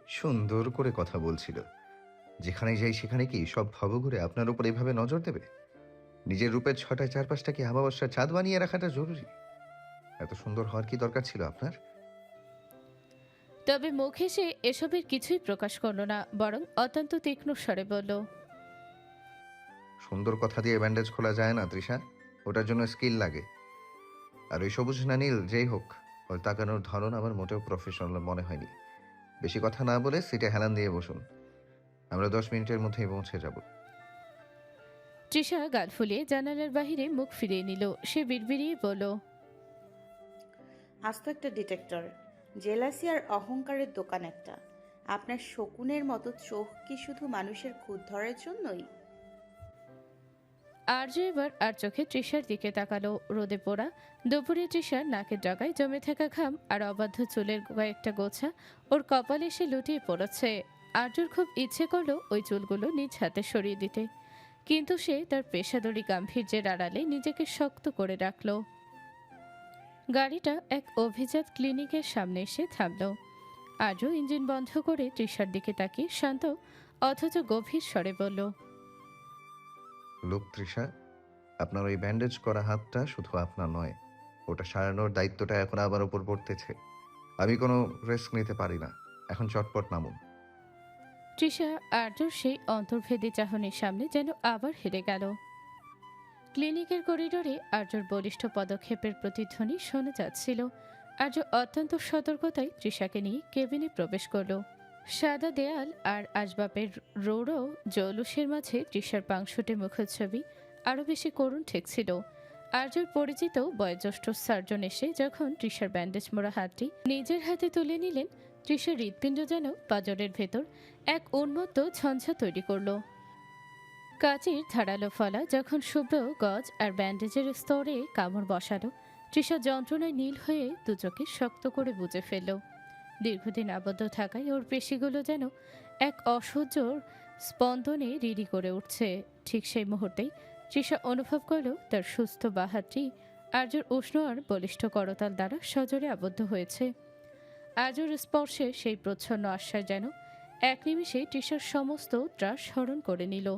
সুন্দর করে কথা বলছিল। যেখানে যাই সেখানে কি সব ভবঘুরে আপনার উপর এভাবে নজর দেবে? নিজের রূপের ছটায় চারপাশটা কি আমাবস্যার চাঁদ বানিয়ে রাখাটা জরুরি? এত সুন্দর হওয়ার কি দরকার ছিল আপনার? তবে মুখে সে এসবের কিছুই প্রকাশ করল না, বরং অত্যন্ত তীক্ষ্ণ স্বরে বলল, সুন্দর কথা দিয়ে ব্যান্ডেজ খোলা যায় না তৃষা। ওটার জন্য স্কিল লাগে। আর ওই সবুজ না নীল যেই হোক, ওর তাকানোর ধরন আমার মোটেও প্রফেশনাল মনে হয়নি। বেশি কথা না বলে সিটে হেলান দিয়ে বসুন। আমরা 10 মিনিটের মধ্যেই পৌঁছে যাব। তৃষা গাল ফুলিয়ে জানালার বাহিরে মুখ ফিরিয়ে নিল। সে বিড়বিড়িয়ে বলল, আজ তো একটা ডিটেক্টর। জেলাসি আর অহংকারের দোকান একটা। আপনার শকুনের মতো চোখ কি শুধু মানুষের খুঁত ধরার জন্যই? আর্য এবার আর চোখে তৃষার দিকে তাকালো। রোদে পোড়া দুপুরে তৃষার নাকের ডগায় জমে থাকা ঘাম আর অবাধ্য চুলের কয়েকটা গোছা ওর কপালে এসে লুটিয়ে পড়েছে। আর্যর খুব ইচ্ছে করলো ওই চুলগুলো নিজ হাতে সরিয়ে দিতে, কিন্তু সে তার পেশাদারি গাম্ভীর্যের আড়ালে নিজেকে শক্ত করে রাখল। গাড়িটা এক অভিজাত ক্লিনিকের সামনে এসে থামল। আর্য ইঞ্জিন বন্ধ করে তৃষার দিকে তাকিয়ে শান্ত অথচ গভীর স্বরে বলল, লোক তৃষা, আপনার ওই ব্যান্ডেজ করা হাতটা শুধু আপনার নয়, ওটা সারানোর দায়িত্বটা এখন আমার উপর পড়তেছে। আমি কোনো রিস্ক নিতে পারি না। এখন চটপট নামুন। তৃষা আর্যর সেই অন্তর্ভেদী চাহনির সামনে যেন আবার হেরে গেল। ক্লিনিকের করিডোরে আর্যর বলিষ্ঠ পদক্ষেপের প্রতিধ্বনি শোনা যাচ্ছিল। আর্য অত্যন্ত সতর্কতায় তৃষাকে নিয়ে কেবিনে প্রবেশ করল। সাদা দেয়াল আর আসবাবের রৌড়ো জৌলুসের মাঝে তৃষার পাংশুটে মুখচ্ছবি আরও বেশি করুণ ঠেকছিল। আর্যর পরিচিত বয়োজ্যেষ্ঠ সার্জন এসে যখন তৃষার ব্যান্ডেজ মোড়া হাতটি নিজের হাতে তুলে নিলেন, তৃষার হৃৎপিণ্ড যেন পাঁজরের ভেতর এক উন্মত্ত ঝঞ্ঝা তৈরি করল। কাচের ধারালো ফলা যখন শুভ্র গজ আর ব্যান্ডেজের স্তরে কামড় বসালো, তৃষা যন্ত্রণায় নীল হয়ে দুচোখে শক্ত করে বুঝে ফেলল। দীর্ঘদিন আবদ্ধ থাকায় ওর পেশিগুলো যেন এক অসহ্য স্পন্দনে রিরি করে উঠছে। ঠিক সেই মুহূর্তেই তৃষা অনুভব করল তার সুস্থ বাহাতটি আর্যর উষ্ণ আর বলিষ্ঠ করতাল দ্বারা সজোরে আবদ্ধ হয়েছে। আর্যর স্পর্শে সেই প্রচ্ছন্ন আশ্বাস যেন এক নিমিষে তৃষার সমস্ত ত্রাস স্মরণ করে নিল।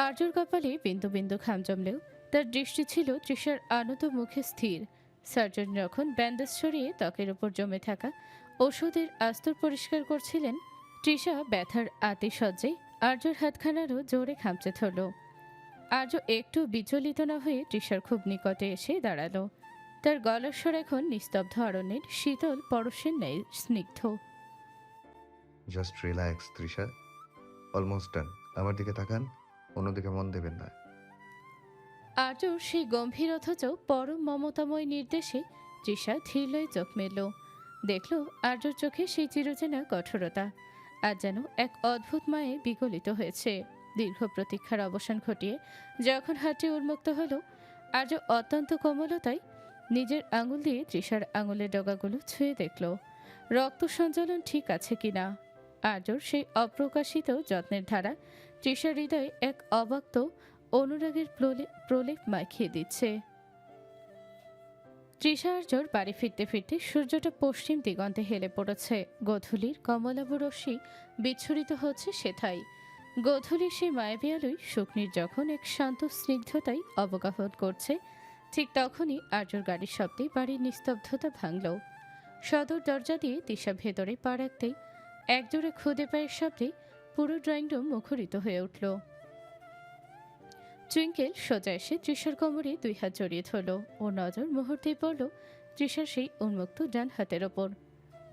আর্যর কপালে বিন্দু বিন্দু ঘাম জমলেও তার দৃষ্টি ছিল তৃষার আনত মুখে স্থির। সার্জন যখন ব্যান্ডেজ সরিয়ে ত্বকের উপর জমে থাকা ওষুধের আস্তর পরিষ্কার করছিলেন, তৃষা ব্যথার আতিশয্যে আর্যর হাতখানারও জোরে খামচে ধরল। আর্য একটু বিচলিত না হয়ে তৃষার খুব নিকটে এসে দাঁড়ালো। তার গলার স্বর এখন নিস্তব্ধ অরণ্যের শীতল পরশের ন্যায় স্নিগ্ধ। Just relax Trisha. Almost done. আমার দিকে তাকান। অন্যদিকে মন দেবেন না। আর্যর সেই গম্ভীর অথচ পরম মমতাময় নির্দেশে তৃষা ধীর লয়ে চোখ মেলল। দেখল আর্যর চোখে সেই চিরচেনা কঠোরতা আর যেন এক অদ্ভুত মায়ে বিগলিত হয়েছে। দীর্ঘ প্রতীক্ষার অবসান ঘটিয়ে যখন হাতটি উন্মুক্ত হলো, আর্য অত্যন্ত কোমলতায় নিজের আঙুল দিয়ে তৃষার আঙুলের ডগাগুলো ছুঁয়ে দেখল রক্ত সঞ্চালন ঠিক আছে কিনা। আর্যর সেই অপ্রকাশিত যত্নের ধারা তৃষার হৃদয়ে এক অবাক্ত অনুরাগের প্রলেপ মাখিয়ে দিচ্ছে। তৃষা আর্যর বাড়ি ফিরতে ফিরতে সূর্যটা পশ্চিম দিগন্তে হেলে পড়েছে। গোধূলির কমলাভ রশ্মি বিচ্ছুরিত হচ্ছে সেথায়। গোধূলির সেই মায়াবী আলোয় শুকনির যখন এক শান্ত স্নিগ্ধতাই অবগাহন করছে, ঠিক তখনই আর্যর গাড়ির শব্দে বাড়ির নিস্তব্ধতা ভাঙল। সদর দরজা দিয়ে তৃষা ভেতরে পা রাখতেই একজোড়ে খুদে পায়ের শব্দে পুরো ড্রয়িং রুম মুখরিত হয়ে উঠল। টুইঙ্কেল সোজা এসে তৃষার কোমরে দুই হাত জড়িয়ে ধরল। ওর নজর মুহূর্তেই পড়ল তৃষার সেই উন্মুক্ত ডান হাতের ওপর,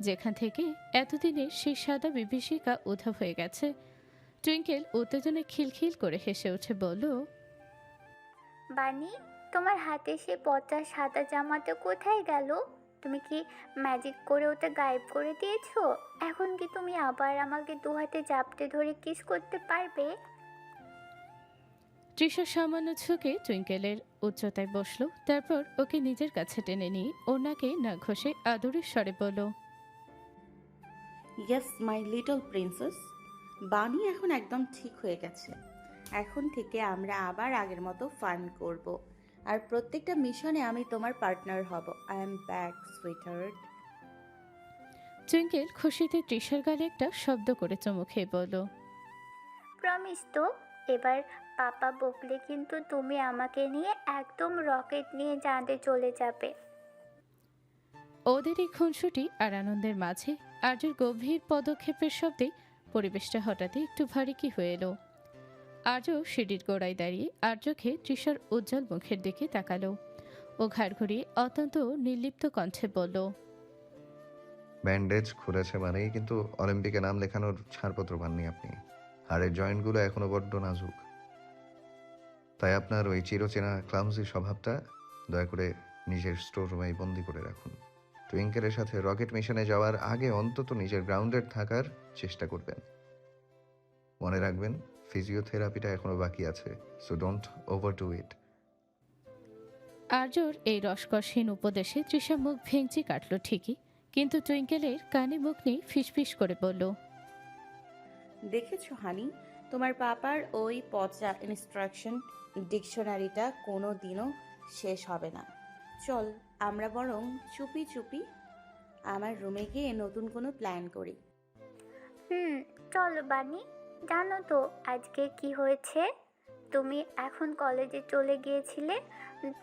যেখান থেকে এতদিনে সেই সাদা বিভীষিকা উধাও হয়ে গেছে। টুইঙ্কেল উত্তেজনায় খিলখিল করে হেসে উঠে বলল, বানি, তোমার হাতে সে পচা সাদা জামাটা কোথায় গেল? তুমি কি ম্যাজিক করে ওটা গায়েব করে দিয়েছো? এখন কি তুমি আবার আমাকে দু হাতে জাপটে ধরে কিস করতে পারবে? তৃষা সামান্য ঝুঁকে টুইঙ্কেলের উচ্চতায় বসল, তারপর ওকে নিজের কাছে টেনে নিয়ে ওনাকে না ঘষে আদরের স্বরে বলল, ইয়েস মাই লিটল প্রিন্সেস। বানি এখন একদম ঠিক হয়ে গেছে। এখন থেকে আমরা আবার আগের মতো ফান করব। আর প্রত্যেকটা মিশনে আমি তোমার পার্টনার হব। I am back sweetheart. Twinkle খুশিতে তৃষার গালে একটা শব্দ করে চুমু খেয়ে বলল, প্রমিস তো? এবার পাপা বকলে কিন্তু তুমি আমাকে নিয়ে একদম রকেট নিয়ে চাঁদে চলে যাবে। ওদের এই খুনসুটি আর আনন্দের মাঝে আর্যর গভীর পদক্ষেপের শব্দে পরিবেশটা হঠাৎই একটু ভারী হয়ে এলো। আর্য সিঁড়ির গোড়ায় দাঁড়িয়ে আর্যকে তৃষার উজ্জ্বল মুখের দিকে তাকালো। ও ঘাড় ঘুরিয়ে অত্যন্ত নির্লিপ্ত কণ্ঠে বলল, ব্যান্ডেজ খুলেছে মানেই কিন্তু অলিম্পিকে নাম লেখানোর ছাড়পত্র পাননি আপনি। হাড়ের জয়েন্টগুলো এখনো বড্ড নাজুক, তাই আপনার ওই চিরচেনা ক্লামসি স্বভাবটা দয়া করে নিজের স্টোর রুমে বন্দি করে রাখুন। টুইঙ্কেলের সাথে রকেট মিশনে যাওয়ার আগে অন্তত নিজের গ্রাউন্ডেড থাকার চেষ্টা করবেন। মনে রাখবেন, ফিজিওথেরাপিটা এখনো বাকি আছে, so don't overdo it. আর্যর এই রসকসহীন উপদেশে তৃষা মুখ ভেঙচি কাটল ঠিকই, কিন্তু টুইঙ্কেলের কানে মুখ নিয়ে ফিসফিস করে বলল, দেখেছো হানি, তোমার পাপার ওই পচা ইনস্ট্রাকশন ডিকশনারিটা কোনো দিনও শেষ হবে না। চল আমরা বরং চুপি চুপি আমার রুমে গিয়ে নতুন কোনো প্ল্যান করি। চলো বানি। জানো তো আজকে কি হয়েছে? তুমি এখন কলেজে চলে গিয়েছিলে,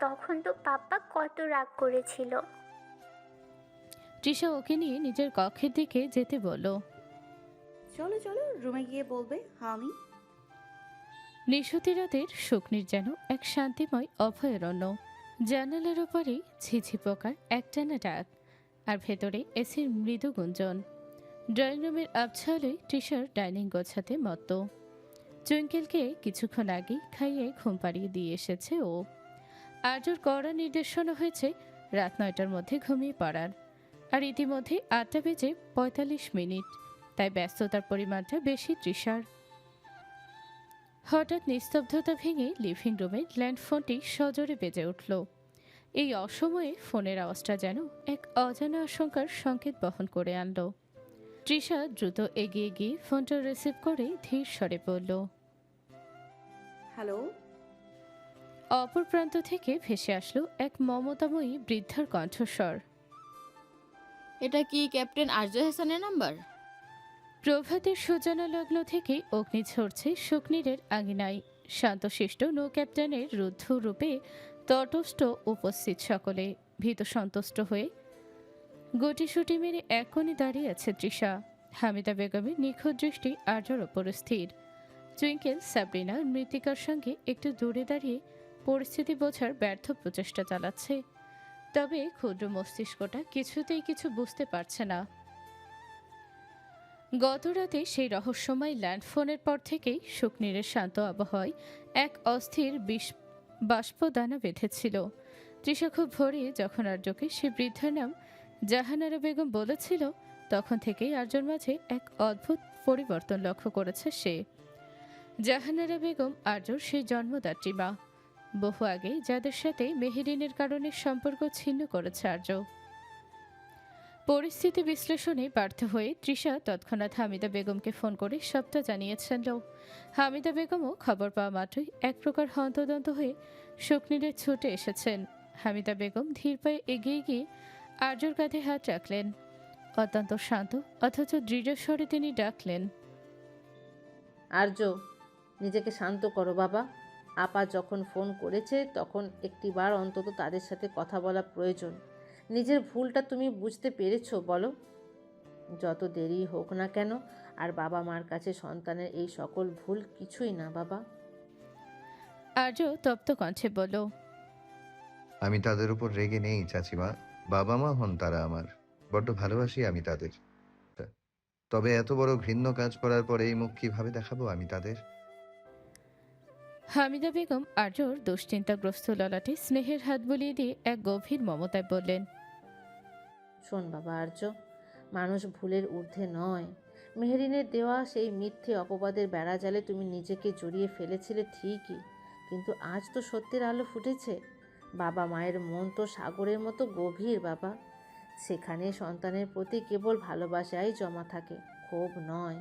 তখন তো পাপা কত রাগ করেছিল। তৃষা ওকে নিয়ে নিজের কক্ষের দিকে যেতে বলল। চলো চলো রুমে গিয়ে বলবে হানি। নিশুতি রাতের শুকনির যেন এক শান্তিময় অভয়ারণ্য। জানালার ওপারে ঝিঝি পোকার একটানা ডাক, আর ভেতরে এসির মৃদু গুঞ্জন। ড্রয়িং রুমের আবছালোয় তৃষার ডাইনিং গোছাতে মত্ত। টুইঙ্কেলকে কিছুক্ষণ আগে খাইয়ে ঘুম পাড়িয়ে দিয়ে এসেছে ও। আর্যর কড়া নির্দেশনা হয়েছে রাত 9টার মধ্যে ঘুমিয়ে পড়ার, আর ইতিমধ্যে 8:45, তাই ব্যস্ততার পরিমাণটা বেশি তৃষার। হঠাৎ নিস্তব্ধতা ভেঙে লিভিং রুমের ল্যান্ডফোনটি সজোরে বেজে উঠল। এই অসময়ে ফোনের আওয়াজটা যেন এক অজানা আশঙ্কার সংকেত বহন করে আনল। তৃষা দ্রুত এগিয়ে গিয়ে ফোনটা রিসিভ করে ধীর স্বরে বলল। হ্যালো। অপর প্রান্ত থেকে ভেসে আসলো এক মমতাময়ী বৃদ্ধার কণ্ঠস্বর। এটা কি ক্যাপ্টেন আরজু হাসানের নাম্বার? প্রভাতের সূচনা লগ্ন থেকে অগ্নি ঝরছে শুকনিরের আঙিনায়। শান্তশিষ্ট নৌ ক্যাপ্টেনের রুদ্ধ রূপে তটস্থ উপস্থিত সকলে ভীত সন্তুষ্ট হয়ে গুটিসুটি মেরে এক কোণে দাঁড়িয়ে আছে তৃষা। হামিদা বেগমের নিখুঁত দৃষ্টি আর্যর ওপর স্থির। টুইঙ্কেল সাবরিনার মৃত্তিকার সঙ্গে একটু দূরে দাঁড়িয়ে পরিস্থিতি বোঝার ব্যর্থ প্রচেষ্টা চালাচ্ছে, তবে ক্ষুদ্র মস্তিষ্কটা কিছুতেই কিছু বুঝতে পারছে না। গতরাতে সেই রহস্যময় ল্যান্ডফোনের পর থেকেই শুকনিরের শান্ত আবহাওয়ায় এক অস্থির বাষ্পদানা বেঁধেছিল। তৃষা খুব ভোরে যখন আর্যকে সে বৃদ্ধার নাম জাহানারা বেগম বলেছিল, তখন থেকেই আর্যর মাঝে এক অদ্ভুত পরিবর্তন লক্ষ্য করেছে সে। জাহানারা বেগম আর্যর সেই জন্মদাত্রী মা, বহু আগে যাদের সাথে মেহেরিনের কারণে সম্পর্ক ছিন্ন করেছে আর্য। পরিস্থিতি বিশ্লেষণে ব্যর্থ হয়ে তৃষা তৎক্ষণাৎ হামিদা বেগমকে ফোন করে সবটা জানিয়েছিল। হামিদা বেগমও খবর পাওয়া মাত্রই এক প্রকার হন্তদন্ত হয়ে শুকনিরে ছুটে এসেছেন। হামিদা বেগম ধীর পায়ে এগিয়ে গিয়ে আর্যর কাঁধে হাত রাখলেন। অত্যন্ত শান্ত অথচ দৃঢ় স্বরে তিনি ডাকলেন, আর্য, নিজেকে শান্ত করো বাবা। আপা যখন ফোন করেছে তখন একটিবার অন্তত তাদের সাথে কথা বলা প্রয়োজন। নিজের ভুলটা তুমি বুঝতে পেরেছো বলো? যত দেরি হোক না কেন, আর বাবা মার কাছে সন্তানের এই সকল ভুল কিছুই না বাবা। আর্য তপ্ত কণ্ঠে বলল, আমি তাদের উপর রেগে নেই চাচিমা, বাবা মা হন তারা আমার, বড্ড ভালোবাসি আমি তাদের। তবে এত বড় ঘৃণ্য কাজ করার পরে এই মুখ কিভাবে দেখাবো আমি তাদের? হামিদা বেগম আর্যর দুশ্চিন্তাগ্রস্ত ললাটে স্নেহের হাত বুলিয়ে দিয়ে এক গভীর মমতায় বললেন, শোন বাবা আর্য, মানুষ ভুলের ঊর্ধ্বে নয়। মেহেরিনের দেওয়া সেই মিথ্যে অপবাদের বেড়াজালে তুমি নিজেকে জড়িয়ে ফেলেছিলে ঠিকই, কিন্তু আজ তো সত্যের আলো ফুটেছে। বাবা মায়ের মন তো সাগরের মতো গভীর বাবা। সেখানে সন্তানের প্রতি কেবল ভালোবাসাই জমা থাকে, ক্ষোভ নয়।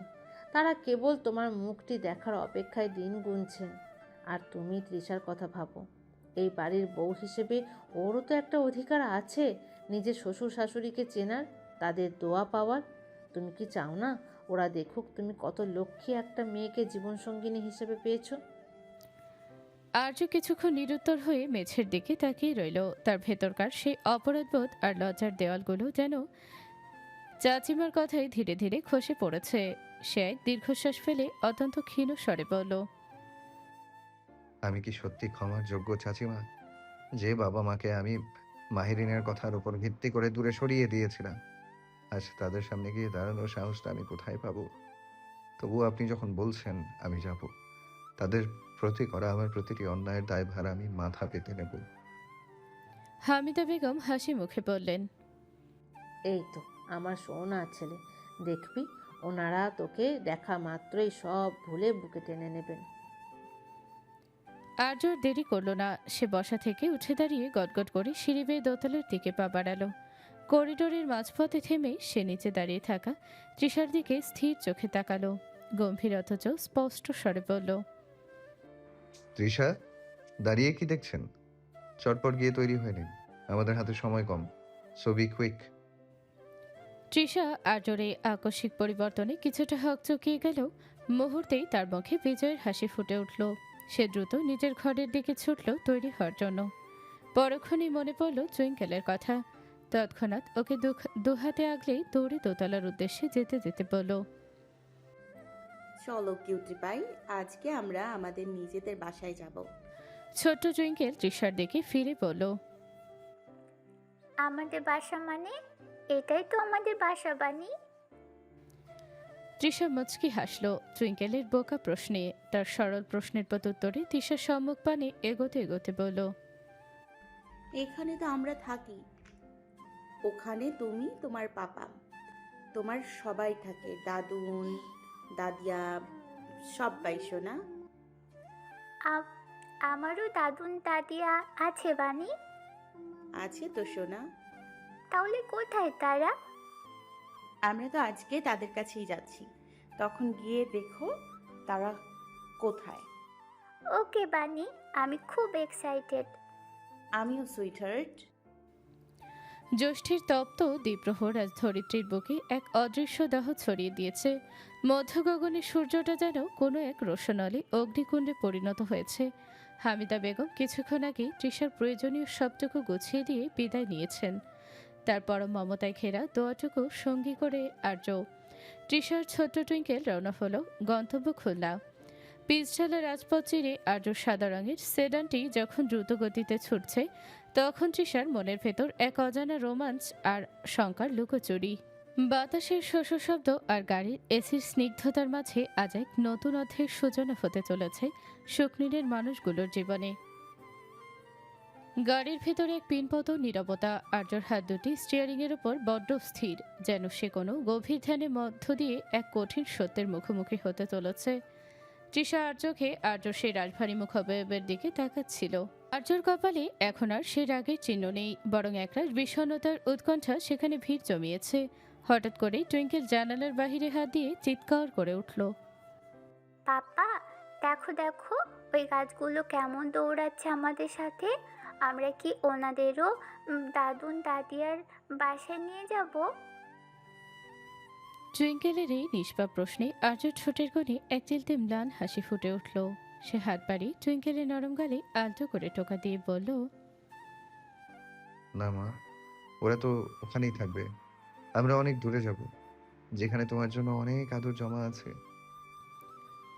তারা কেবল তোমার মুখটি দেখার অপেক্ষায় দিন গুনছেন। আর তুমি তৃষার কথা ভাবো, এই বাড়ির বউ হিসেবে ওরও তো একটা অধিকার আছে নিজের শ্বশুর শাশুড়িকে চেনার। তাদের দোয়া পাওয়ার। তুমি কি চাও না ওরা দেখুক তুমি কত লক্ষ্মী একটা মেয়েকে জীবনসঙ্গিনী হিসেবে পেয়েছো? আর্য কিছুক্ষণ নিরুত্তর হয়ে মেঝের দিকে তাকিয়ে রইল। তার ভেতরকার সেই অপরাধবোধ আর লজ্জার দেওয়ালগুলো যেন চাচিমার কথায় ধীরে ধীরে খসে পড়েছে। সে এক দীর্ঘশ্বাস ফেলে অত্যন্ত ক্ষীণ স্বরে বলল, আমি কি সত্যি ক্ষমার যোগ্য চাচিমা? যে বাবা মাকে আমি মাহিরিনের কথার উপর ভিত্তি করে দূরে সরিয়ে দিয়েছিলাম, আজ তাদের সামনে গিয়ে দাঁড়ানোর সাহসটা আমি কোথায় পাবো? তবুও আপনি যখন বলছেন আমি যাব, তাদের প্রতি করা আমার প্রতিটি অন্যায়ের দায়ভার আমি মাথা পেতে নেব। হামিদা বেগম হাসি মুখে বললেন, এই তো আমার সোনা ছেলে, দেখবি ওনারা তোকে দেখা মাত্রই সব ভুলে বুকে টেনে নেবেন। আর্য আর দেরি করল না। সে বসা থেকে উঠে দাঁড়িয়ে গটগট করে সিঁড়ি বেয়ে দোতলার দিকে পা বাড়ালো। করিডোরের মাঝপথে থেমে সে নিচে দাঁড়িয়ে থাকা তৃষার দিকে স্থির চোখে তাকালো। গম্ভীর অথচ স্পষ্ট স্বরে বলল, তৃষা, দাঁড়িয়ে কি দেখছেন? চটপট গিয়ে তৈরি হয়ে নিন, আমাদের হাতে সময় কম। So be quick. তৃষা আর্যর এই আকস্মিক পরিবর্তনে কিছুটা হকচকিয়ে গেল। মুহূর্তেই তার মুখে বিজয়ের হাসি ফুটে উঠল। সে দ্রুত নিজের ঘরের দিকে ছুটল তৈরি হওয়ার জন্য। পরক্ষণেই মনে পড়ল টুইঙ্কেলের কথা। তৎক্ষণাৎ ওকে দুহাতে আগলেই দৌড়ে দোতলার উদ্দেশ্যে যেতে যেতে বলল, চলো কিউটি পাই, আজকে আমরা আমাদের নিজেদের বাসায় যাব। ছোট্ট টুইঙ্কেল তৃষার দিকে ফিরে বলল, আমাদের বাসা মানে? এটাই তো আমাদের বাসা বানি। তৃষা মুচকি হাসল টুইঙ্কেলের বোকা প্রশ্নে। তার সরল প্রশ্নের প্রত্যুত্তরে তৃষার সম্মুখ পানে এগোতে এগোতে বলল, এখানে তো আমরা থাকি, ওখানে তুমি, তোমার পাপা, তোমার সবাই থাকে, দাদুন দাদিয়া সবাই। শোনা, আমারও দাদুন দাদিয়া আছে বানি। আছে তো শোনা। তাহলে কোথায় তারা? আমরা তো আজকে তাদের কাছেই যাচ্ছি, তখন গিয়ে দেখো তারা কোথায়। ওকে বানি, আমি খুব এক্সাইটেড। আমিও সুইটহার্ট। জ্যৈষ্ঠীর তপ্ত দ্বীপ্রহর আজ ধরিত্রীর বুকে এক অদৃশ্য দাহ ছড়িয়ে দিয়েছে। মধ্য গগনে সূর্যটা যেন কোনো এক রোশনালী অগ্নিকুণ্ডে পরিণত হয়েছে। হামিদা বেগম কিছুক্ষণ আগে তৃষার প্রয়োজনীয় সবটুকু গুছিয়ে দিয়ে বিদায় নিয়েছেন। তার পরম মমতায় ঘেরা দোয়াটুকু সঙ্গী করে আর্য। তৃষার ছোট্ট টুইঙ্কেল রওনা হলো গন্তব্য খুলনা। পিচঢালা রাজপথ চিরে আর্য সাদা রঙের সেডানটি যখন দ্রুত গতিতে ছুটছে, তখন তৃষার মনের ভেতর এক অজানা রোমাঞ্চ আর শঙ্কার লুকোচুরি। বাতাসের শোষ শব্দ আর গাড়ির এসির স্নিগ্ধতার মাঝে আজ এক নতুন অধ্যায়ের সূচনা হতে চলেছে শুকনিরের মানুষগুলোর জীবনে। গাড়ির ভেতরে এক পিনপত নীরবতা। আর্যর হাত দুটি স্টিয়ারিংয়ের ওপর বড্ড স্থির, যেন সে কোনো গভীর ধ্যানের মধ্য দিয়ে এক কঠিন সত্যের মুখোমুখি হতে চলেছে। তৃষা আর্যকে আর্য সেই রাজভারী মুখাবয়বের দিকে তাকাচ্ছিল। আর্যর কপালে এখন আর সে রাগের চিহ্ন নেই, বরং একরাশ বিষণ্ণতার উৎকণ্ঠা সেখানে ভিড় জমিয়েছে। হঠাৎ করেই টুইঙ্কেল জানালার বাহিরে হাত দিয়ে চিৎকার করে উঠল, পাপা, দেখো দেখো, ওই গাছগুলো কেমন দৌড়াচ্ছে আমাদের সাথে। আমরা কি ওনাদেরও দাদুন দাদিয়ার বাসায় নিয়ে যাব? টুইঙ্কেলের এই নিষ্পাপ প্রশ্নে আর্যর ঠোঁটের কোণে এক চিলতে ম্লান হাসি ফুটে উঠল। সে হাত বাড়িয়ে টুইঙ্কেলের নরম গালে আলতো করে টোকা দিয়ে বলল, না মা, ওরা তো ওখানেই থাকবে। আমরা অনেক দূরে যাব, যেখানে তোমার জন্য অনেক আদর জমা আছে।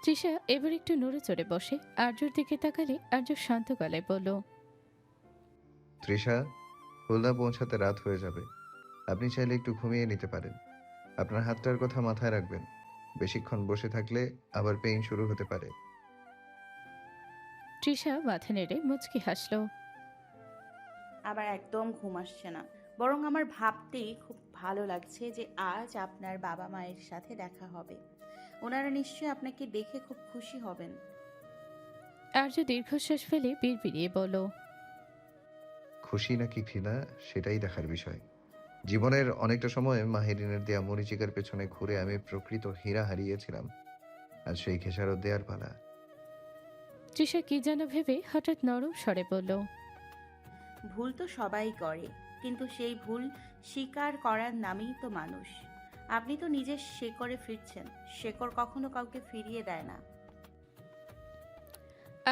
তৃষা এবার একটু নড়ে চড়ে বসে আর্যর দিকে তাকালে আর্য শান্ত গলায় বলল, তৃষা, খুলনা পৌঁছাতে রাত হয়ে যাবে। আপনি চাইলে একটু ঘুমিয়ে নিতে পারেন। আপনার হাতটার কথা মাথায় রাখবেন, বেশিক্ষণ বসে থাকলে আবার পেইন শুরু হতে পারে। তৃষা মাথা নেড়ে মুচকি হাসল। আমার একদম ঘুম আসছে না, বরং আমার ভাবতেই খুব ভালো লাগছে যে আজ আপনার বাবা মায়ের সাথে দেখা হবে। ওনারা নিশ্চয়ই আপনাকে দেখে খুব খুশি হবেন। আর্য দীর্ঘশ্বাস ফেলে বিড়বিড়িয়ে বলল, খুশি নাকি ঘৃণা সেটাই দেখার বিষয়। জীবনের অনেকটা সময় মাহিরিনের দেয়া মরিচিকার পেছনে ঘুরে আমি প্রকৃত হীরা হারিয়েছিলাম। আর সেই খেসারত দেয়ার পালা। তৃষা কি যেন ভেবে হঠাৎ নরম স্বরে বলল, ভুল তো সবাই করে, কিন্তু সেই ভুল স্বীকার করার নামই তো মানুষ। আপনি তো নিজের শেকড়ে ফিরছেন। শেকড় কখনো কাউকে ফিরিয়ে দেয় না।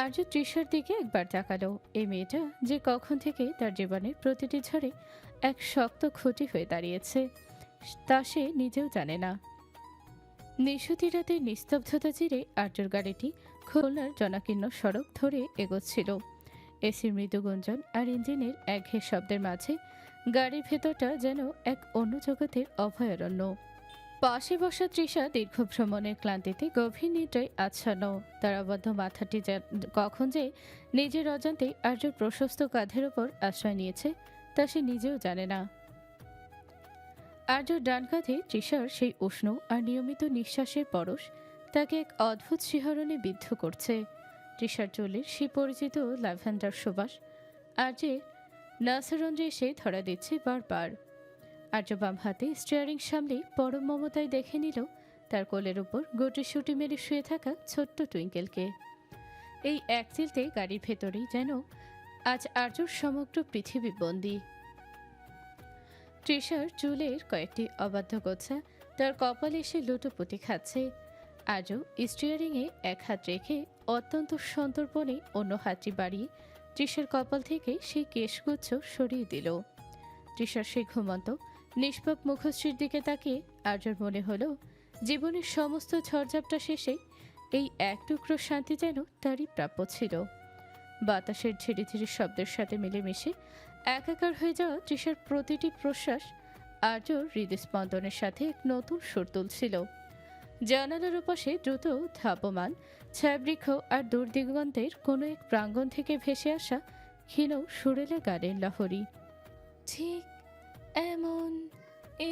আর্য তৃষার দিকে একবার তাকালো। এই মেয়েটা যে কখন থেকে তার জীবনের প্রতিটি ঝড়ে এক শক্ত খুঁটি হয়ে দাঁড়িয়েছে তা সে নিজেও জানে না। নিশুতি রাতের নিস্তব্ধতা চিরে আর্যর গাড়িটি খুলনার জনাকীর্ণ সড়ক ধরে এগোচ্ছিল। এসির মৃদু গুঞ্জন আর ইঞ্জিনের একঘেয়ে শব্দের মাঝে গাড়ির ভেতরটা যেন এক অন্য জগতের অভয়ারণ্য। পাশে বসা তৃষা দীর্ঘ ভ্রমণের ক্লান্তিতে গভীর নিদ্রায় আচ্ছন্ন। তার আবদ্ধ মাথাটি কখন যে নিজের অজান্তে আর্যর প্রশস্ত কাঁধের ওপর আশ্রয় নিয়েছে তা সে নিজেও জানে না। আর্যর ডান কাঁধে তৃষার সেই উষ্ণ আর নিয়মিত নিঃশ্বাসের পরশ তাকে এক অদ্ভুত শিহরণে বিদ্ধ করছে। তৃষার চুলের সে পরিচিত ল্যাভেন্ডার সুবাস আর্যের নাসারঞ্জে এসে ধরা দিচ্ছে বারবার। আর্য বাম হাতে স্টিয়ারিং সামলে পরম মমতায় দেখে নিল তার কোলের উপর গুটিসুটি মেরে শুয়ে থাকা ছোট্ট টুইঙ্কেলকে। এই এক চিলতে গাড়ির ভেতরেই যেন আজ আর্যর সমগ্র পৃথিবী বন্দী। তৃষার চুলের কয়েকটি অবাধ্য গোছা তার কপালে এসে লুটোপুটি খাচ্ছে। আজও স্টিয়ারিংয়ে এক হাত রেখে অত্যন্ত সন্তর্পণে অন্য হাতটি বাড়িয়ে তৃষার কপাল থেকে সেই কেশগুচ্ছ সরিয়ে দিল। তৃষার সেই ঘুমন্ত নিষ্পাপ মুখশ্রীর দিকে তাকিয়ে আর্যর মনে হলো জীবনের সমস্ত ঝড়ঝাপটা শেষে এই এক টুকরো শান্তি যেন তারই প্রাপ্য ছিল। বাতাসের ঝিরি ঝিরি শব্দের সাথে মিলেমিশে একাকার হয়ে যাওয়া তৃষার প্রতিটি প্রশ্বাস আর্যর হৃদস্পন্দনের সাথে এক নতুন সুর তুলছিল। জানালার ওপাশে দ্রুত ধাবমান ছায়াবৃক্ষ আর দূরদিগন্তের কোনো এক প্রাঙ্গণ থেকে ভেসে আসা ক্ষীণ সুরেলা গানের লহরী। ঠিক এমন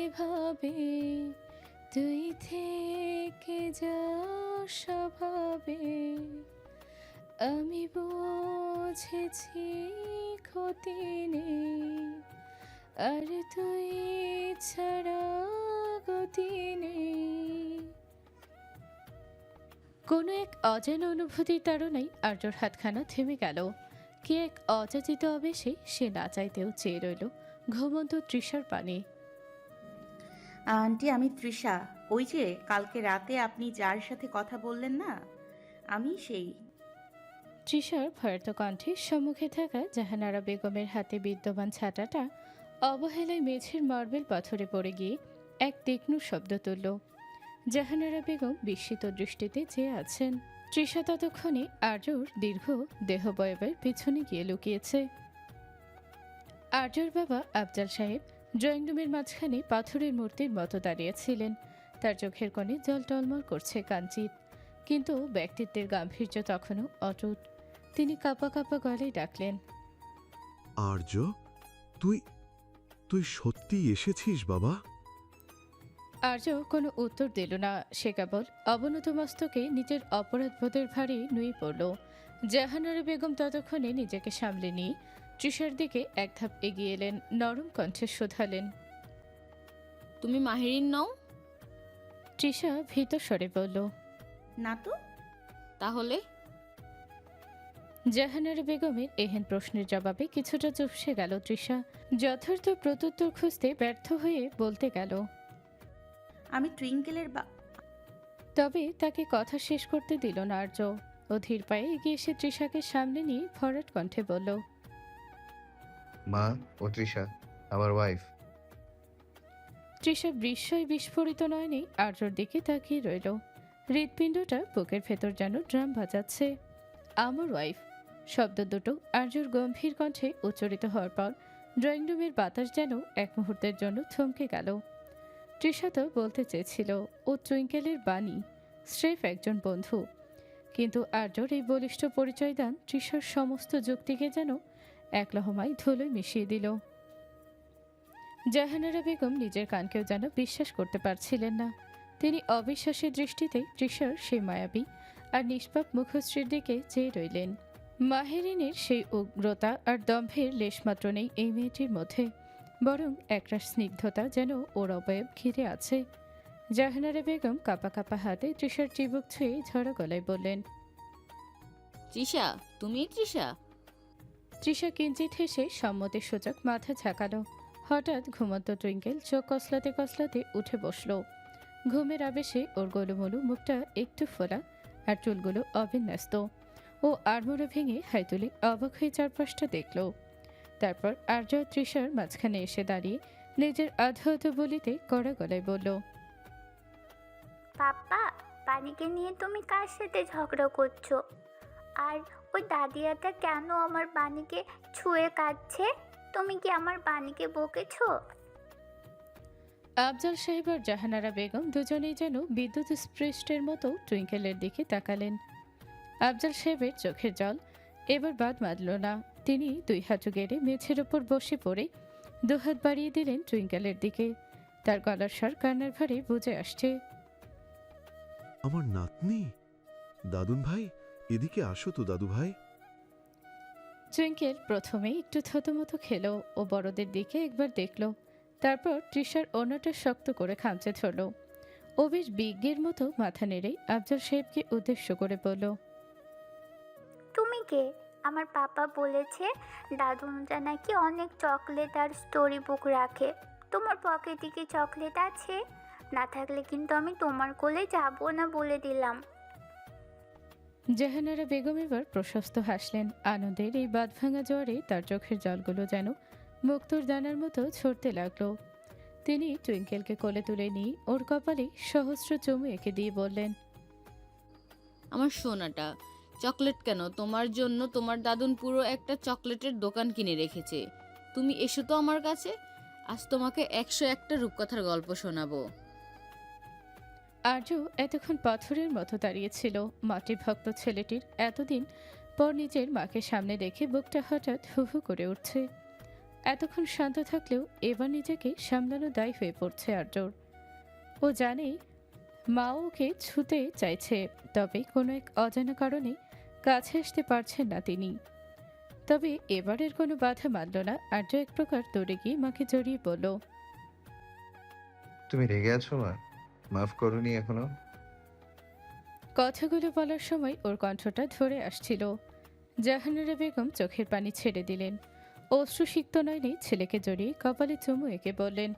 এভাবে তুই থেকে যা স্বভাবে আমি বুঝেছি ক্ষতি নেই আর তুই ছাড়া গতি নেই। কোনো এক অজানা অনুভূতির তাড়নায় আর্যর হাতখানা থেমে গেল। কে এক অযাচিত আবেশে সে না চাইতেও চেয়ে রইল ঘুমন্ত তৃষার পানে। আন্টি, আমি তৃষা। ওই যে কালকে রাতে আপনি যার সাথে কথা বললেন না, আমি সেই। তৃষার ভয়ার্ত কণ্ঠে সম্মুখে থাকা জাহানারা বেগমের হাতে বিদ্যমান ছাতাটা অবহেলায় মেঝের মার্বেল পাথরে পড়ে গিয়ে এক তীক্ষ্ণ শব্দ তুলল। জাহানারা বেগম বিস্মিত দৃষ্টিতে চেয়ে আছেন। তৃষা ততক্ষণে আর্যর দীর্ঘ দেহবয়বের পিছনে গিয়ে লুকিয়েছে। আর্যর বাবা আফজাল সাহেব ড্রয়িং রুমের মাঝখানে পাথরের মূর্তির মতো দাঁড়িয়েছিলেন। তার চোখের কোণে জল টলমল করছে কাঞ্চিত, কিন্তু ব্যক্তিত্বের গাম্ভীর্য তখনও অটুট। তিনি কাঁপা কাঁপা গলায় ডাকলেন, আর্য, তুই তুই সত্যিই এসেছিস বাবা? আর্য কোনো উত্তর দিল না। সে কেবল অবনত মস্তকে নিজের অপরাধবোধের ভারে নুয়ে পড়ল। জাহানারা বেগম ততক্ষণে নিজেকে সামলে নিয়ে তৃষার দিকে এক ধাপ এগিয়ে এলেন, নরম কণ্ঠে শোধালেন, তুমি মাহিরিন নও? তৃষা ভীত স্বরে বলল, না তো। তাহলে? জাহানারা বেগমের এহেন প্রশ্নের জবাবে কিছুটা চুপসে গেল তৃষা। যথার্থ প্রত্যুত্তর খুঁজতে ব্যর্থ হয়ে বলতে গেল, আমি টুইঙ্কেলের তবে তাকে কথা শেষ করতে দিল না আর্য। অধীর পায়ে এগিয়ে এসে তৃষাকে সামনে নিয়ে ভরাট কণ্ঠে বলল, মা, ও তৃষা আমার ওয়াইফ। তৃষা বিস্ময় বিস্ফোরিত নয়নে আর্যর দিকে তাকিয়ে রইল। হৃৎপিণ্ডটা বুকের ভেতর যেন ড্রাম বাজাচ্ছে। আমার ওয়াইফ শব্দ দুটো আর্যর গম্ভীর কণ্ঠে উচ্চারিত হওয়ার পর ড্রয়িং রুমের বাতাস যেন এক মুহূর্তের জন্য থমকে গেল। তৃষা তো বলতে চেয়েছিল ও টুইঙ্কেলের বাণী, স্রেফ একজন বন্ধু, কিন্তু আর্যর এই বলিষ্ঠ পরিচয়দান তৃষার সমস্ত যুক্তিকে যেন এক লহমায় ধুলোয় মিশিয়ে দিল। জাহানারা বেগম নিজের কানকেও যেন বিশ্বাস করতে পারছিলেন না। তিনি অবিশ্বাসের দৃষ্টিতে তৃষার সেই মায়াবী আর নিষ্পাপ মুখশ্রীর দিকে চেয়ে রইলেন। মাহেরিনের সেই উগ্রতা আর দম্ভের লেশমাত্র নেই এই মেয়েটির মধ্যে, বরং একরাশ স্নিগ্ধতা যেন ওর অবয়ব ঘিরে আছে। জাহানারা বেগম কাঁপা কাঁপা হাতে তৃষার চিবুক ছুঁয়ে ঝড়া গলায় বললেন, তৃষা, তুমি তৃষা? তৃষা কিঞ্চিত হেসে সম্মতিসূচক মাথা ঝাঁকালো। হঠাৎ ঘুমন্ত টুইঙ্কেল চোখ কসলাতে কসলাতে উঠে বসলো। ঘুমের আবেশে ওর গোলুমলু মুখটা একটু ফোলা আর চুলগুলো অবিন্যস্ত। ও আড়মোড়া ভেঙে হাই তুলে অবাক হয়ে চারপাশটা দেখল। তারপর আর্য তৃষার মাঝখানে এসে দাঁড়িয়ে নিজের আধ বলিতে কড়া গলায় বলল, পাপা, বানিকে নিয়ে তুমি কার সাথে ঝগড়া করছো? আর ওই দাদিয়াটা কেন আমার বানিকে ছুঁয়ে কাটছে? তুমি কি আমার বানিকে বকেছো? আফজাল সাহেব আর জাহানারা বেগম দুজনেই যেন বিদ্যুৎ স্পৃষ্টের মতো টুইঙ্কেলের দিকে তাকালেন। আফজাল সাহেবের চোখের জল এবার বাদ মানল না। তিনি দুই হাঁটু গেড়ে মেঝের ওপর বসে পড়ে দুহাত বাড়িয়ে দিলেন টুইঙ্কেলের দিকে। তার গলার স্বর কান্নার ভারে বুঝে আসছে। আমার নাতনি, দাদুন ভাই, এদিকে আসো তো দাদু ভাই। টুইঙ্কেল প্রথমে একটু থতমতো খেলো ও বড়দের দিকে একবার দেখল। তারপর তৃষার ওনাটা শক্ত করে খামচে ধরল। ও বেশ বিজ্ঞের মতো মাথা নেড়ে আফজাল সাহেবকে উদ্দেশ্য করে বলল, তুমি কে? আমার পাপা বলেছে দাদুনটা নাকি অনেক চকলেট আর স্টোরি বুক রাখে। তোমার পকেটে কি চকলেট আছে? না থাকলে কিন্তু আমি তোমার কোলে যাবো না, বলে দিলাম। জাহানারা বেগম এবার প্রশস্ত হাসলেন। আনন্দের এই বাঁধভাঙা জ্বরে তার চোখের জলগুলো যেন মুক্তোর দানার মতো ঝরতে লাগলো। তিনি টুইঙ্কেলকে কোলে তুলে নিয়ে ওর কপালে সহস্র চুমু এঁকে দিয়ে বললেন, আমার সোনাটা, চকলেট কেন? তোমার জন্য তোমার দাদুন পুরো একটা চকলেটের দোকান কিনে রেখেছে। তুমি এসো তো আমার কাছে, আজ তোমাকে 101টা রূপকথার গল্প শোনাবো। আর্য এতক্ষণ পাথরের মতো দাঁড়িয়েছিল। মাতৃভক্ত ছেলেটির এতদিন পর নিজের মাকে সামনে রেখে বুকটা হঠাৎ হু হু করে উঠছে। এতক্ষণ শান্ত থাকলেও এবার নিজেকে সামলানো দায়ী হয়ে পড়ছে আর্যর। ও জানে মা ওকে ছুতে চাইছে, তবে কোনো এক অজানা কারণে কাছে আসতে পারছেন না তিনি। তবে এবারের কোনো বাধা মানল না। আর্য এক প্রকার দৌড়ে গিয়ে মাকে জড়িয়ে বলল, তুমি রেগে আছো মা? মাফ করনি এখনো? কথাগুলো বলার সময় ওর কণ্ঠটা ধরে আসছিল। জাহানারা বেগম চোখের পানি ছেড়ে দিলেন। অশ্রুসিক্ত নয়নে ছেলেকে জড়িয়ে কপালে চুমু এঁকে বললেন,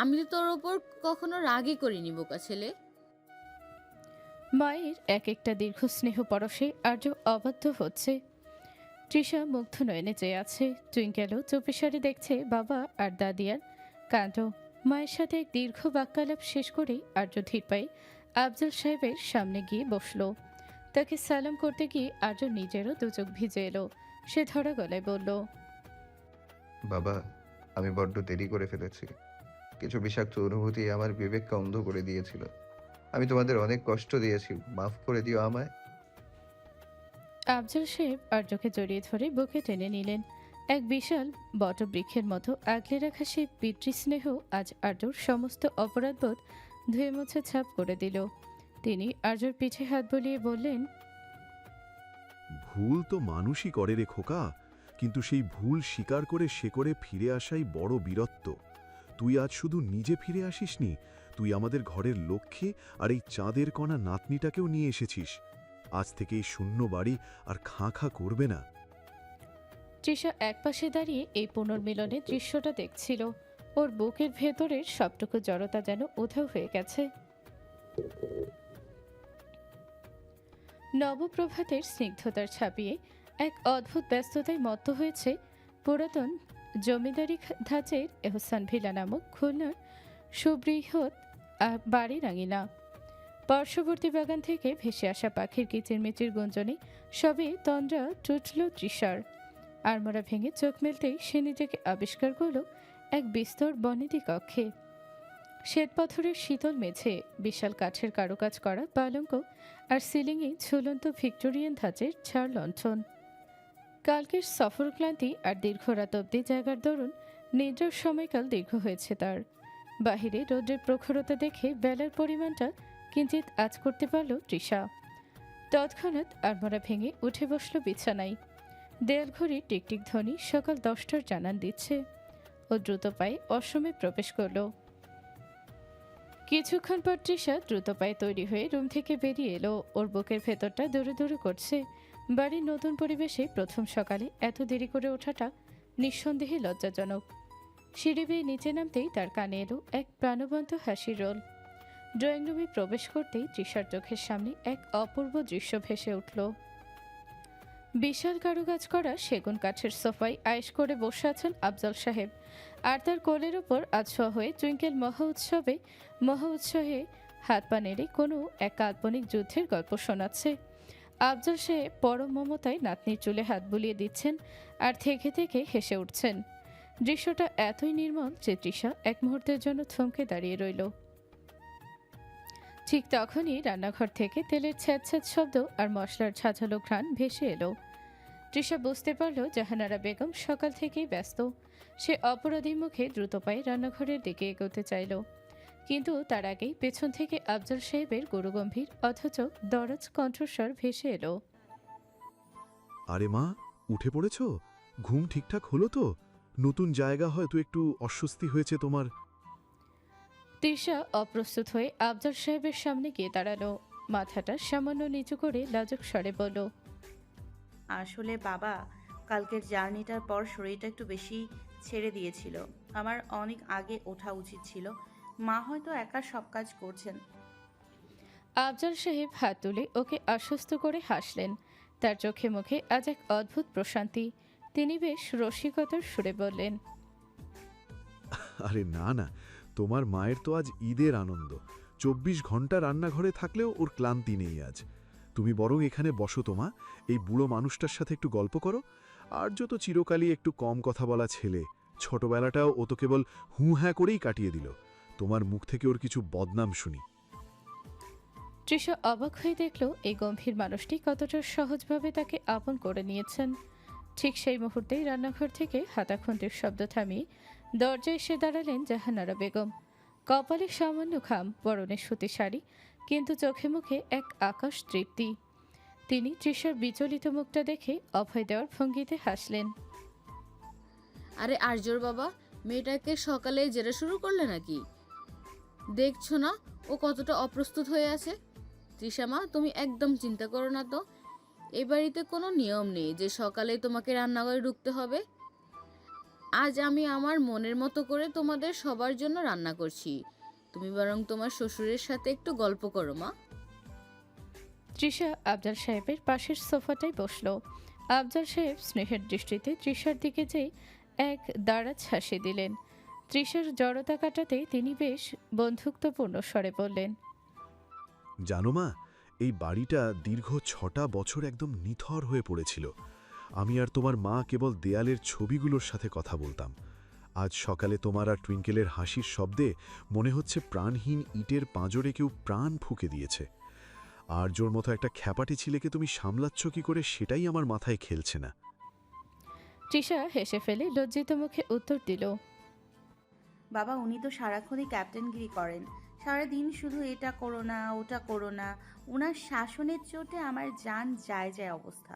আমি তো তোর ওপর কখনো রাগই করিনি বোকা ছেলে। মায়ের এক একটা দীর্ঘ স্নেহ পরশে আর্য অবাধ্য হচ্ছে। তৃষা মুগ্ধ নয়নে চেয়ে আছে। টুইঙ্কেলও চুপিসারে দেখছে বাবা আর দাদিয়ার কাণ্ড। মায়ের সাথে এক দীর্ঘ বাক্যালাপ শেষ করেই আর্য ধীর পায়ে আফজাল সাহেবের সামনে গিয়ে বসল। তাকে সালাম করতে গিয়ে আর্য নিজেরও দুচোখ ভিজে এলো। সে ধরা গলায় বলল, বাবা, আমি বড্ড দেরি করে ফেলেছি। কিছু বিষাক্ত অনুভূতি আমার বিবেককে অন্ধ করে দিয়েছিল। আমি তোমাদের অনেক কষ্ট দিয়েছি, মাফ করে দিও আমায়। আফজাল সাহেব আর্যকে জড়িয়ে ধরে বুকে টেনে নিলেন। এক বিশাল বটবৃক্ষের মতো আগলে রাখা সেই পিতৃস্নেহ আজ আর্যর সমস্ত অপরাধবোধ ধুয়ে মুছে ছাপ করে দিল। তিনি আর্যর পিঠে হাত বুলিয়ে বললেন, ভুল তো মানুষই করে রে খোকা, কিন্তু সেই ভুল স্বীকার করে সে করে ফিরে আসাই বড় বীরত্ব। তুই আজ শুধু নিজে ফিরে আসিসনি, তুই আমাদের ঘরের লক্ষ্মী আর এই চাঁদের কণা নাতনিটাকেও নিয়ে এসেছিস। আজ থেকে এই শূন্য বাড়ি আর খাঁ খাঁ করবে না। তৃষা একপাশে দাঁড়িয়ে এই পুনর্মিলনের দৃশ্যটা দেখছিল। ওর বুকের ভেতরের সবটুকু জড়তা যেন উধাও হয়ে গেছে। নবপ্রভাতের স্নিগ্ধতার ছাপিয়ে এক অদ্ভুত ব্যস্ততায় মত্ত হয়েছে পুরাতন জমিদারি ধাঁচের এহসান ভিলা নামক খুলনার সুবৃহৎ বাড়ির আঙিনা। পার্শ্ববর্তী বাগান থেকে ভেসে আসা পাখির কিচিরমিচির গুঞ্জনে সবে তন্দ্রা টুটল তৃষার। আড়মোড়া ভেঙে চোখ মেলতেই সে নিজেকে আবিষ্কার করল এক বিস্তর বনেদি কক্ষে। শ্বেতপাথরের শীতল মেঝে, বিশাল কাঠের কারুকাজ করা পালঙ্ক আর সিলিংয়ে ঝুলন্ত ভিক্টোরিয়ান ধাঁচের ছাড় লণ্ঠন। কালকের সফর ক্লান্তি আর দীর্ঘ রাত অবধি জায়গার দরুন নিদ্রার সময়কাল দীর্ঘ হয়েছে তার। বাহিরে রোদ্রের প্রখরতা দেখে বেলার পরিমাণটা কিঞ্চিত আঁচ করতে পারল তৃষা। তৎক্ষণাৎ আড়মোড়া ভেঙে উঠে বসল বিছানায়। দেয়াল ঘড়ির টিকটিক ধ্বনি সকাল 10টার জানান দিচ্ছে। ও দ্রুত পায়ে অসমে প্রবেশ করল। কিছুক্ষণ পর তৃষা দ্রুত পায়ে তৈরি হয়ে রুম থেকে বেরিয়ে এলো। ওর বুকের ভেতরটা দৌড়ে দৌড়ে করছে। বাড়ির নতুন পরিবেশে প্রথম সকালে এত দেরি করে ওঠাটা নিঃসন্দেহে লজ্জাজনক। সিঁড়ি বেয়ে নিচে নামতেই তার কানে এলো এক প্রাণবন্ত হাসির রোল। ড্রয়িং রুমে প্রবেশ করতেই তৃষার চোখের সামনে এক অপূর্ব দৃশ্য ভেসে উঠল। বিশাল কারুকাজ করা সেগুন কাঠের সোফায় আয়েশ করে বসে আছেন আফজাল সাহেব, আর তার কোলের ওপর আছোয়া হয়ে টুইঙ্কেল মহা উৎসাহে হাত পা নেড়ে কোনো এক কাল্পনিক যুদ্ধের গল্প শোনাচ্ছে। আফজাল সাহেব পরম মমতায় নাতনির চুলে হাত বুলিয়ে দিচ্ছেন আর থেকে থেকে হেসে উঠছেন। দৃশ্যটা এতই নির্মল যে তৃষা এক মুহূর্তের জন্য থমকে দাঁড়িয়ে রইল। ঠিক তখনই রান্নাঘর থেকে তেলের ছ্যাঁচ শব্দ আর মশলার ঝাঁঝালো ঘ্রাণ ভেসে এলো। তৃষা বুঝতে পারল জাহানারা বেগম সকাল থেকেই ব্যস্ত। সে অপরাধী মুখে দ্রুত পায়ে রান্নাঘরের দিকে এগোতে চাইল, কিন্তু তার আগেই পেছন থেকে আফজাল সাহেবের গরুগম্ভীর অথচ দরজ কণ্ঠস্বর ভেসে এলো। আরে মা, উঠে পড়েছ? ঘুম ঠিকঠাক হলো তো? নতুন জায়গা হয়তো একটু অস্বস্তি হয়েছে তোমার। তৃষা অপ্রস্তুত হয়ে আফজাল সাহেবের সামনে গিয়ে দাঁড়ালো। মাথাটা সামান্য নিচু করে লাজুক স্বরে বলল, আসলে বাবা, কালকের জার্নিটার পর শরীরটা একটু বেশি ছেড়ে দিয়েছিল। আমার অনেক আগে ওঠা উচিত ছিল। মা হয়তো একা সব কাজ করছেন। আফজাল সাহেব হাত তুলে ওকে আশ্বস্ত করে হাসলেন। তার চোখে মুখে আজ এক অদ্ভুত প্রশান্তি। তিনি বেশ রসিকতার সুরে বললেন, আরে না না, তোমার মায়ের তো আজ ঈদের আনন্দ। 24 ঘন্টা রান্নাঘরে থাকলেও ওর ক্লান্তি নেই আজ। তুমি বরং এখানে বসো তোমা, এই বুড়ো মানুষটার সাথে একটু গল্প করো। আর যত চিরকালই একটু কম কথা বলা ছেলে, ছোটবেলাটাও ও তো কেবল হুঁ হ্যাঁ করেই কাটিয়ে দিল। তোমার মুখ থেকে ওর কিছু বদনাম শুনি। তৃষা অবাক হয়ে দেখল এই গম্ভীর মানুষটি কতটা সহজভাবে তাকে আপন করে নিয়েছেন। ঠিক সেই মুহূর্তেই রান্নাঘর থেকে হাতাখুন্তির শব্দ থামিয়ে দরজায় এসে দাঁড়ালেন জাহানারা বেগম। কপালে সামান্য ঘাম, পরনে সুতি শাড়ি, কিন্তু চোখে মুখে এক আকাশ তৃপ্তি। তিনি তৃষার বিচলিত মুখটা দেখে অভয় দেওয়ার ভঙ্গিতে হাসলেন। আরে আর্যর বাবা, মেয়েটাকে সকালে জেরা শুরু করলে নাকি? দেখছো না ও কতটা অপ্রস্তুত হয়ে আছে? তৃষামা, তুমি একদম চিন্তা করো না তো। এই বাড়িতে কোনো নিয়ম নেই যে সকালে তোমাকে রান্নাঘরে ঢুকতে হবে। আজ আমি আমার মনের মতো করে তোমাদের সবার জন্য রান্না করছি। তুমি বরং তোমার শ্বশুরের সাথে একটু গল্প করো মা। তৃষা আফজাল সাহেবের পাশের সোফাটায় বসল। আফজাল সাহেব স্নেহের দৃষ্টিতে তৃষার দিকে যেই এক দাঁড়াজ হাসি দিলেন। তৃষার জড়তা কাটাতে তিনি বেশ বন্ধুত্বপূর্ণ স্বরে বললেন, জানো মা, এই বাড়িটা দীর্ঘ 6টা বছর একদম নিথর হয়ে পড়েছিল। আমি আর তোমার মা কেবল দেয়ালের ছবিগুলোর সাথে কথা বলতাম। আজ সকালে তোমার আর টুইঙ্কেলের হাসির শব্দে মনে হচ্ছে প্রাণহীন ইটের পাঁজরে কেউ প্রাণ ফুঁকে দিয়েছে। আর্যর মতো একটা খ্যাপাটি ছেলেকে তুমি সামলাচ্ছ কি করে, সেটাই আমার মাথায় খেলছে না। তৃষা হেসে ফেলে লজ্জিত মুখে উত্তর দিল, বাবা, উনি তো সারাক্ষণই ক্যাপ্টেনগিরি করেন। সারাদিন শুধু এটা করো না, ওটা করো না। ওনার শাসনের চোটে আমার জান যায় যায় অবস্থা।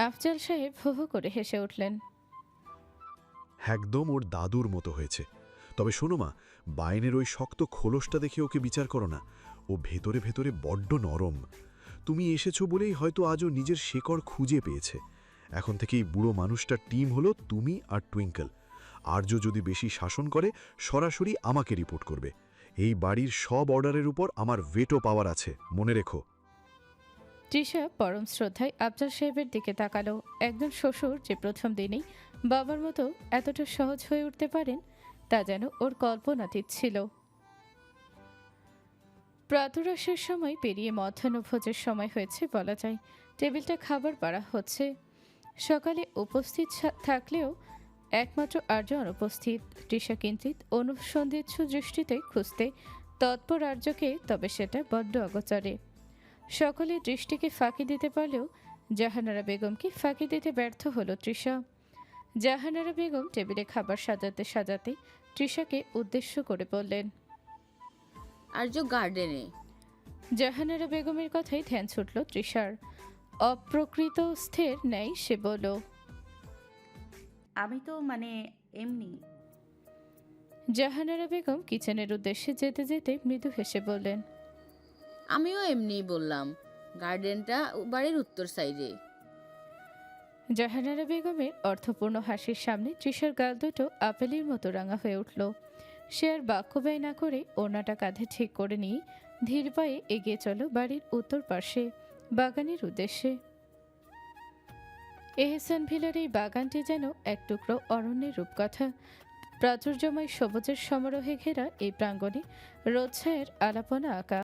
আফজাল সাহেব হো হো করে হেসে উঠলেন। একদম ওর দাদুর মতো হয়েছে। তবে শোনো মা, বাইনের ওই শক্ত খোলসটা দেখে ওকে বিচার করো না। ও ভেতরে ভেতরে বড্ড নরম। তুমি এসেছো বলেই হয়তো আজও নিজের শেকড় খুঁজে পেয়েছে। এখন থেকেই বুড়ো মানুষটার টিম হলো তুমি আর টুইঙ্কেল। আর্য যদি বেশি শাসন করে সরাসরি আমাকে রিপোর্ট করবে। এই বাড়ির সব অর্ডারের উপর আমার ভেটো পাওয়ার আছে, মনে রেখো। তৃষা পরম শ্রদ্ধায় আফজাল সাহেবের দিকে তাকালো। একজন শ্বশুর যে প্রথম দিনেই বাবার মতো এতটা সহজ হয়ে উঠতে পারেন তা যেন ওর কল্পনাতীত ছিল। প্রাতরাশের সময় পেরিয়ে মধ্যাহ্নভোজের সময় হয়েছে বলা যায়। টেবিলটা খাবার বাড়া হচ্ছে। সকালে উপস্থিত থাকলেও একমাত্র আর্য অনুপস্থিত। তৃষা কিঞ্চিত অনুসন্ধিৎসু দৃষ্টিতে খুঁজতে তৎপর আর্যকে, তবে সেটা বড্ড অগোচরে। সকলে দৃষ্টিকে ফাঁকি দিতে পারলেও জাহানারা বেগমকে ফাঁকি দিতে ব্যর্থ হলো তৃষা। জাহানারা বেগম টেবিলে খাবার সাজাতে সাজাতে তৃষাকে উদ্দেশ্য করে বললেন, আর্য গার্ডেনে। জাহানারা বেগমের কথাই ধ্যান ছুটল তৃষার। অপ্রকৃত স্থির নেই সে বলল, আমি তো এমনি। জাহানারা বেগম কিচেনের উদ্দেশ্যে যেতে যেতে মৃদু হেসে বললেন, আমিও এমনিই বললাম। গার্ডেনটা বাড়ির উত্তর সাইডে। জাহানারা বেগমের অর্থপূর্ণ হাসির সামনে তৃষার গাল দুটো আপেলের মতো রাঙা হয়ে উঠল। সে আর বাক্য ব্যয় না করে ওড়নাটা কাঁধে ঠিক করে নিয়ে ধীর পায়ে এগিয়ে চলো বাড়ির উত্তর পাশে বাগানের উদ্দেশ্যে। এহসান ভিলার এই বাগানটি যেন এক টুকরো অরণ্যের রূপকথা। প্রাচুর্যময় সবুজের সমারোহে ঘেরা এই প্রাঙ্গণে রোদ ছায়ের আলাপনা আঁকা।